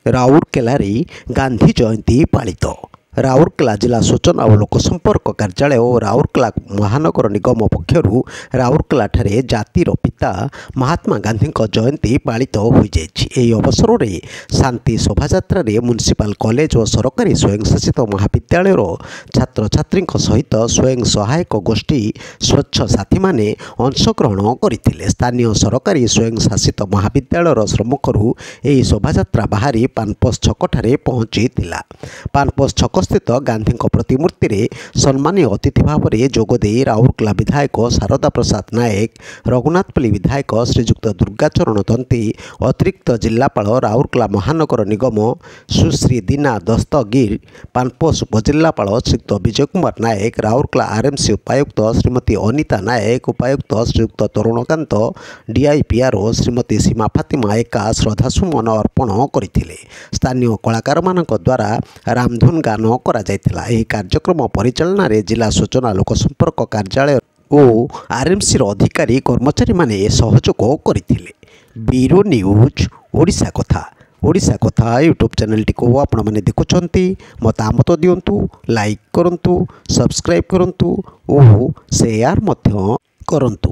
ରାଉରକେଲାରେ ଗାନ୍ଧୀ ଜୟନ୍ତୀ ପାଳିତ। ରାଉରକେଲା ଜିଲ୍ଲା ସୂଚନା ଓ ଲୋକସମ୍ପର୍କ କାର୍ଯ୍ୟାଳୟ ଓ ରାଉରକେଲା ମହାନଗର ନିଗମ ପକ୍ଷରୁ ରାଉରକେଲାଠାରେ ଜାତିର ପିତା ମହାତ୍ମା ଗାନ୍ଧୀଙ୍କ ଜୟନ୍ତୀ ପାଳିତ ହୋଇଯାଇଛି। ଏହି ଅବସରରେ ଶାନ୍ତି ଶୋଭାଯାତ୍ରାରେ ମ୍ୟୁନିସିପାଲ କଲେଜ ଓ ସରକାରୀ ସ୍ୱୟଂଶାସିତ ମହାବିଦ୍ୟାଳୟର ଛାତ୍ରଛାତ୍ରୀଙ୍କ ସହିତ ସ୍ୱୟଂ ସହାୟକ ଗୋଷ୍ଠୀ ସ୍ୱଚ୍ଛ ସାଥୀମାନେ ଅଂଶଗ୍ରହଣ କରିଥିଲେ। ସ୍ଥାନୀୟ ସରକାରୀ ସ୍ୱୟଂଶାସିତ ମହାବିଦ୍ୟାଳୟର ସମ୍ମୁଖରୁ ଏହି ଶୋଭାଯାତ୍ରା ବାହାରି ପାନପୋଷ ଛକଠାରେ ପହଞ୍ଚିଥିଲା। ପାନପୋଷ ଛକ ସ୍ଥିତ ଗାନ୍ଧୀଙ୍କ ପ୍ରତିମୂର୍ତ୍ତିରେ ସମ୍ମାନୀୟ ଅତିଥି ଭାବରେ ଯୋଗଦେଇ ରାଉରକେଲା ବିଧାୟକ ଶାରଦା ପ୍ରସାଦ ନାୟକ, ରଘୁନାଥପଲ୍ଲୀ ବିଧାୟକ ଶ୍ରୀଯୁକ୍ତ ଦୁର୍ଗାଚରଣ ଦନ୍ତୀ, ଅତିରିକ୍ତ ଜିଲ୍ଲାପାଳ ରାଉରକେଲା ମହାନଗର ନିଗମ ସୁଶ୍ରୀ ଦୀନା ଦସ୍ତଗୀର, ପାନପୋଷ ଉପଜିଲ୍ଲାପାଳ ଶ୍ରୀଯୁକ୍ତ ବିଜୟ କୁମାର ନାୟକ, ରାଉରକେଲା ଆର୍ଏମ୍ସି ଉପାୟୁକ୍ତ ଶ୍ରୀମତୀ ଅନିତା ନାୟକ, ଉପାୟୁକ୍ତ ଶ୍ରୀଯୁକ୍ତ ତରୁଣକାନ୍ତ, ଡିଆଇପିଆର୍ଓ ଶ୍ରୀମତୀ ସୀମା ଫାତିମା ଏକା ଶ୍ରଦ୍ଧାସୁମନ ଅର୍ପଣ କରିଥିଲେ। ସ୍ଥାନୀୟ କଳାକାରମାନଙ୍କ ଦ୍ୱାରା ରାମଧୁନ ଗାନ କରାଯାଇଥିଲା। ଏହି କାର୍ଯ୍ୟକ୍ରମ ପରିଚାଳନାରେ ଜିଲ୍ଲା ସୂଚନା ଲୋକସମ୍ପର୍କ କାର୍ଯ୍ୟାଳୟ ଓ ଆର୍ଏମ୍ସିର ଅଧିକାରୀ କର୍ମଚାରୀମାନେ ସହଯୋଗ କରିଥିଲେ। ବ୍ୟୁରୋ ନ୍ୟୁଜ୍ ଓଡ଼ିଶା କଥା ୟୁଟ୍ୟୁବ୍ ଚ୍ୟାନେଲଟିକୁ ଆପଣମାନେ ଦେଖୁଛନ୍ତି, ମତାମତ ଦିଅନ୍ତୁ, ଲାଇକ୍ କରନ୍ତୁ, ସବସ୍କ୍ରାଇବ୍ କରନ୍ତୁ ଓ ସେୟାର ମଧ୍ୟ କରନ୍ତୁ।